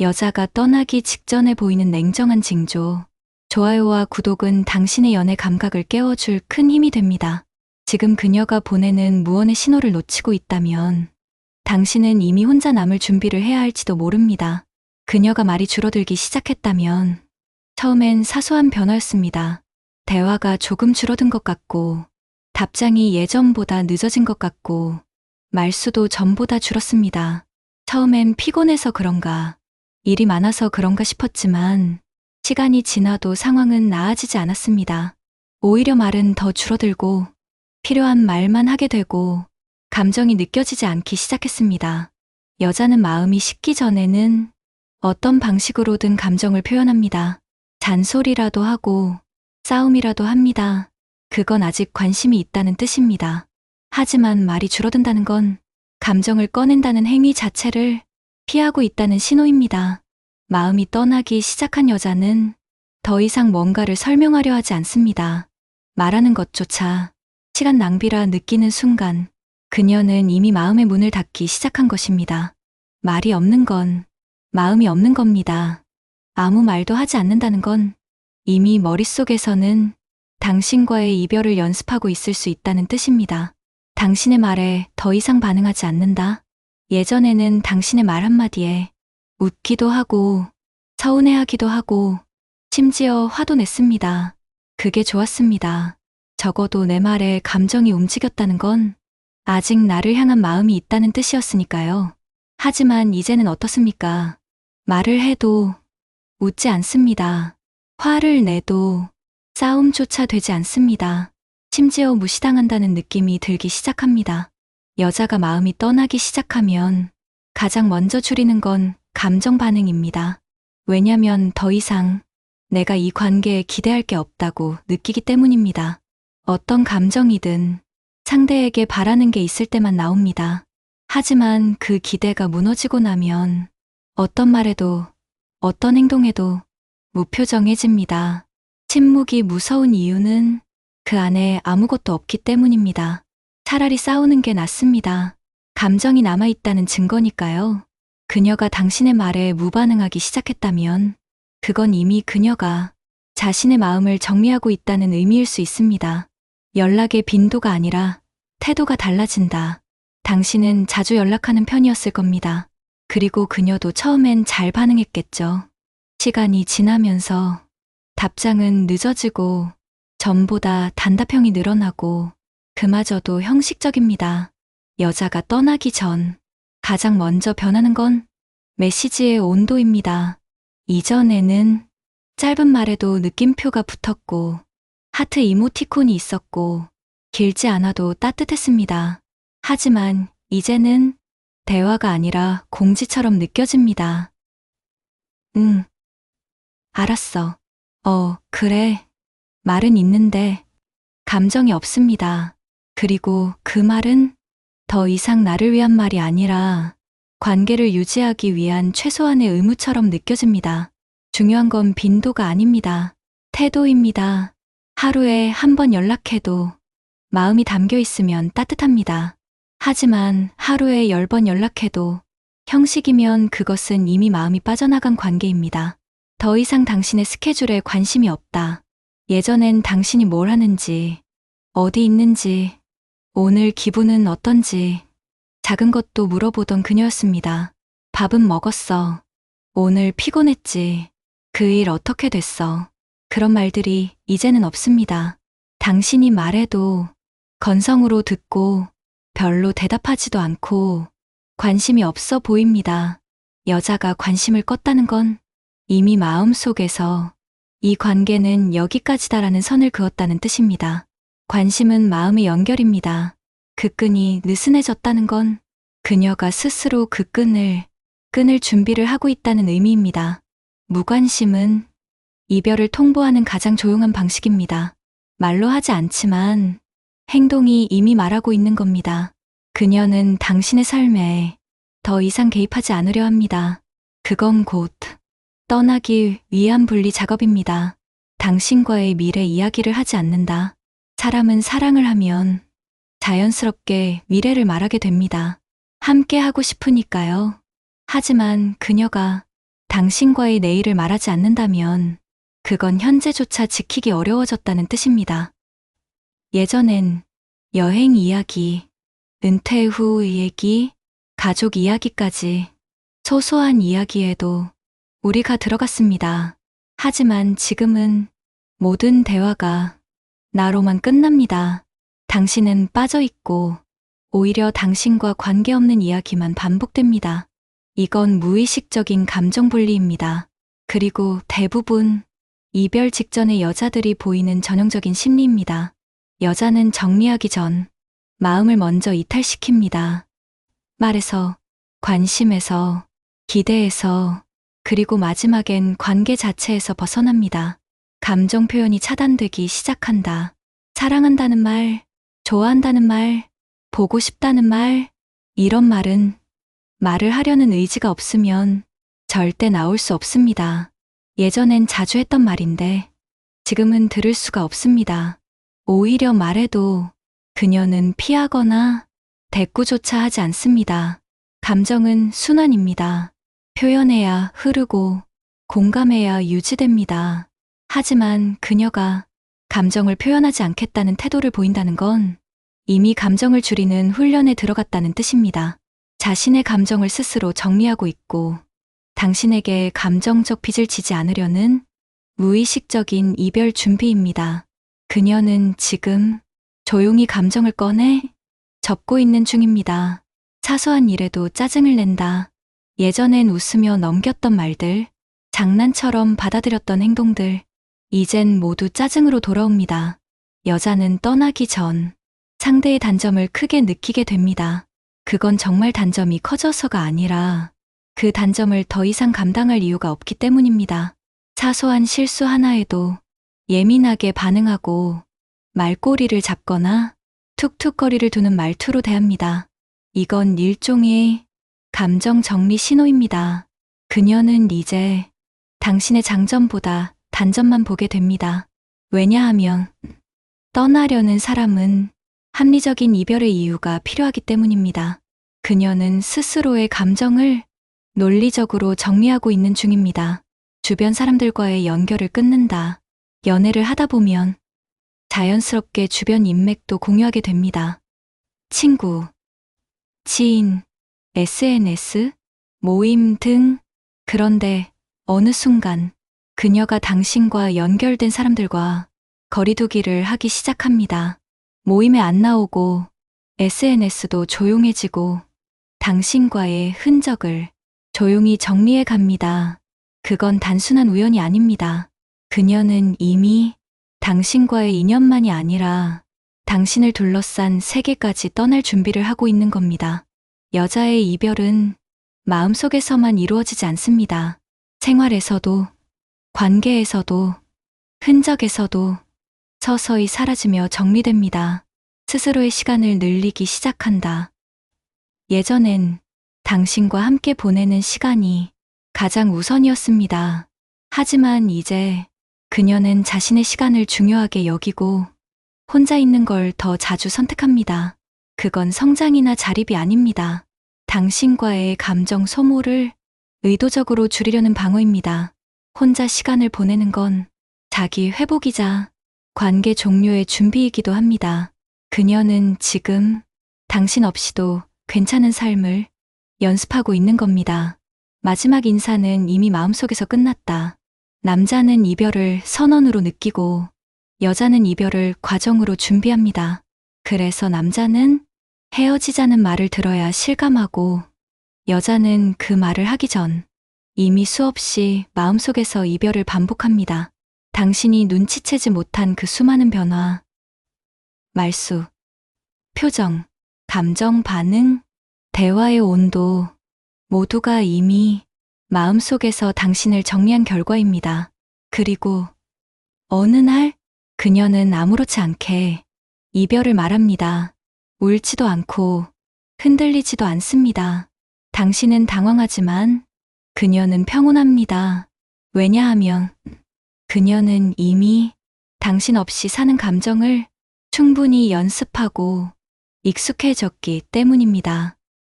여자가 떠나기 직전에 보이는 냉정한 징조. 좋아요와 구독은 당신의 연애 감각을 깨워줄 큰 힘이 됩니다. 지금 그녀가 보내는 무언의 신호를 놓치고 있다면 당신은 이미 혼자 남을 준비를 해야 할지도 모릅니다. 그녀가 말이 줄어들기 시작했다면 처음엔 사소한 변화였습니다. 대화가 조금 줄어든 것 같고 답장이 예전보다 늦어진 것 같고 말수도 전보다 줄었습니다. 처음엔 피곤해서 그런가, 일이 많아서 그런가 싶었지만 시간이 지나도 상황은 나아지지 않았습니다. 오히려 말은 더 줄어들고 필요한 말만 하게 되고 감정이 느껴지지 않기 시작했습니다. 여자는 마음이 식기 전에는 어떤 방식으로든 감정을 표현합니다. 잔소리라도 하고 싸움이라도 합니다. 그건 아직 관심이 있다는 뜻입니다. 하지만 말이 줄어든다는 건 감정을 꺼낸다는 행위 자체를 피하고 있다는 신호입니다. 마음이 떠나기 시작한 여자는 더 이상 뭔가를 설명하려 하지 않습니다. 말하는 것조차 시간 낭비라 느끼는 순간 그녀는 이미 마음의 문을 닫기 시작한 것입니다. 말이 없는 건 마음이 없는 겁니다. 아무 말도 하지 않는다는 건 이미 머릿속에서는 당신과의 이별을 연습하고 있을 수 있다는 뜻입니다. 당신의 말에 더 이상 반응하지 않는다. 예전에는 당신의 말 한마디에 웃기도 하고 서운해하기도 하고 심지어 화도 냈습니다. 그게 좋았습니다. 적어도 내 말에 감정이 움직였다는 건 아직 나를 향한 마음이 있다는 뜻이었으니까요. 하지만 이제는 어떻습니까? 말을 해도 웃지 않습니다. 화를 내도 싸움조차 되지 않습니다. 심지어 무시당한다는 느낌이 들기 시작합니다. 여자가 마음이 떠나기 시작하면 가장 먼저 줄이는 건 감정 반응입니다. 왜냐면 더 이상 내가 이 관계에 기대할 게 없다고 느끼기 때문입니다. 어떤 감정이든 상대에게 바라는 게 있을 때만 나옵니다. 하지만 그 기대가 무너지고 나면 어떤 말에도 어떤 행동에도 무표정해집니다. 침묵이 무서운 이유는 그 안에 아무것도 없기 때문입니다. 차라리 싸우는 게 낫습니다. 감정이 남아있다는 증거니까요. 그녀가 당신의 말에 무반응하기 시작했다면 그건 이미 그녀가 자신의 마음을 정리하고 있다는 의미일 수 있습니다. 연락의 빈도가 아니라 태도가 달라진다. 당신은 자주 연락하는 편이었을 겁니다. 그리고 그녀도 처음엔 잘 반응했겠죠. 시간이 지나면서 답장은 늦어지고 전보다 단답형이 늘어나고 그마저도 형식적입니다. 여자가 떠나기 전 가장 먼저 변하는 건 메시지의 온도입니다. 이전에는 짧은 말에도 느낌표가 붙었고 하트 이모티콘이 있었고 길지 않아도 따뜻했습니다. 하지만 이제는 대화가 아니라 공지처럼 느껴집니다. 응, 알았어. 그래. 말은 있는데 감정이 없습니다. 그리고 그 말은 더 이상 나를 위한 말이 아니라 관계를 유지하기 위한 최소한의 의무처럼 느껴집니다. 중요한 건 빈도가 아닙니다. 태도입니다. 하루에 한 번 연락해도 마음이 담겨 있으면 따뜻합니다. 하지만 하루에 10번 연락해도 형식이면 그것은 이미 마음이 빠져나간 관계입니다. 더 이상 당신의 스케줄에 관심이 없다. 예전엔 당신이 뭘 하는지, 어디 있는지, 오늘 기분은 어떤지 작은 것도 물어보던 그녀였습니다. 밥은 먹었어. 오늘 피곤했지. 그 일 어떻게 됐어? 그런 말들이 이제는 없습니다. 당신이 말해도 건성으로 듣고 별로 대답하지도 않고 관심이 없어 보입니다. 여자가 관심을 껐다는 건 이미 마음속에서 이 관계는 여기까지다라는 선을 그었다는 뜻입니다. 관심은 마음의 연결입니다. 그 끈이 느슨해졌다는 건 그녀가 스스로 그 끊을 준비를 하고 있다는 의미입니다. 무관심은 이별을 통보하는 가장 조용한 방식입니다. 말로 하지 않지만 행동이 이미 말하고 있는 겁니다. 그녀는 당신의 삶에 더 이상 개입하지 않으려 합니다. 그건 곧 떠나기 위한 분리 작업입니다. 당신과의 미래 이야기를 하지 않는다. 사람은 사랑을 하면 자연스럽게 미래를 말하게 됩니다. 함께 하고 싶으니까요. 하지만 그녀가 당신과의 내일을 말하지 않는다면 그건 현재조차 지키기 어려워졌다는 뜻입니다. 예전엔 여행 이야기, 은퇴 후 얘기, 가족 이야기까지 소소한 이야기에도 우리가 들어갔습니다. 하지만 지금은 모든 대화가 나로만 끝납니다. 당신은 빠져있고 오히려 당신과 관계없는 이야기만 반복됩니다. 이건 무의식적인 감정 분리입니다. 그리고 대부분 이별 직전의 여자들이 보이는 전형적인 심리입니다. 여자는 정리하기 전 마음을 먼저 이탈시킵니다. 말에서, 관심에서, 기대에서, 그리고 마지막엔 관계 자체에서 벗어납니다. 감정 표현이 차단되기 시작한다. 사랑한다는 말, 좋아한다는 말, 보고 싶다는 말, 이런 말은 말을 하려는 의지가 없으면 절대 나올 수 없습니다. 예전엔 자주 했던 말인데 지금은 들을 수가 없습니다. 오히려 말해도 그녀는 피하거나 대꾸조차 하지 않습니다. 감정은 순환입니다. 표현해야 흐르고 공감해야 유지됩니다. 하지만 그녀가 감정을 표현하지 않겠다는 태도를 보인다는 건 이미 감정을 줄이는 훈련에 들어갔다는 뜻입니다. 자신의 감정을 스스로 정리하고 있고 당신에게 감정적 빚을 지지 않으려는 무의식적인 이별 준비입니다. 그녀는 지금 조용히 감정을 꺼내 접고 있는 중입니다. 사소한 일에도 짜증을 낸다. 예전엔 웃으며 넘겼던 말들, 장난처럼 받아들였던 행동들, 이젠 모두 짜증으로 돌아옵니다. 여자는 떠나기 전 상대의 단점을 크게 느끼게 됩니다. 그건 정말 단점이 커져서가 아니라 그 단점을 더 이상 감당할 이유가 없기 때문입니다. 사소한 실수 하나에도 예민하게 반응하고 말꼬리를 잡거나 툭툭거리를 두는 말투로 대합니다. 이건 일종의 감정 정리 신호입니다. 그녀는 이제 당신의 장점보다 단점만 보게 됩니다. 왜냐하면 떠나려는 사람은 합리적인 이별의 이유가 필요하기 때문입니다. 그녀는 스스로의 감정을 논리적으로 정리하고 있는 중입니다. 주변 사람들과의 연결을 끊는다. 연애를 하다 보면 자연스럽게 주변 인맥도 공유하게 됩니다. 친구, 지인, SNS, 모임 등. 그런데 어느 순간 그녀가 당신과 연결된 사람들과 거리두기를 하기 시작합니다. 모임에 안 나오고 SNS도 조용해지고 당신과의 흔적을 조용히 정리해 갑니다. 그건 단순한 우연이 아닙니다. 그녀는 이미 당신과의 인연만이 아니라 당신을 둘러싼 세계까지 떠날 준비를 하고 있는 겁니다. 여자의 이별은 마음속에서만 이루어지지 않습니다. 생활에서도, 관계에서도, 흔적에서도 서서히 사라지며 정리됩니다. 스스로의 시간을 늘리기 시작한다. 예전엔 당신과 함께 보내는 시간이 가장 우선이었습니다. 하지만 이제 그녀는 자신의 시간을 중요하게 여기고 혼자 있는 걸 더 자주 선택합니다. 그건 성장이나 자립이 아닙니다. 당신과의 감정 소모를 의도적으로 줄이려는 방어입니다. 혼자 시간을 보내는 건 자기 회복이자 관계 종료의 준비이기도 합니다. 그녀는 지금 당신 없이도 괜찮은 삶을 연습하고 있는 겁니다. 마지막 인사는 이미 마음속에서 끝났다. 남자는 이별을 선언으로 느끼고 여자는 이별을 과정으로 준비합니다. 그래서 남자는 헤어지자는 말을 들어야 실감하고 여자는 그 말을 하기 전 이미 수없이 마음속에서 이별을 반복합니다. 당신이 눈치채지 못한 그 수많은 변화, 말수, 표정, 감정 반응, 대화의 온도 모두가 이미 마음속에서 당신을 정리한 결과입니다. 그리고 어느 날 그녀는 아무렇지 않게 이별을 말합니다. 울지도 않고 흔들리지도 않습니다. 당신은 당황하지만 그녀는 평온합니다. 왜냐하면 그녀는 이미 당신 없이 사는 감정을 충분히 연습하고 익숙해졌기 때문입니다.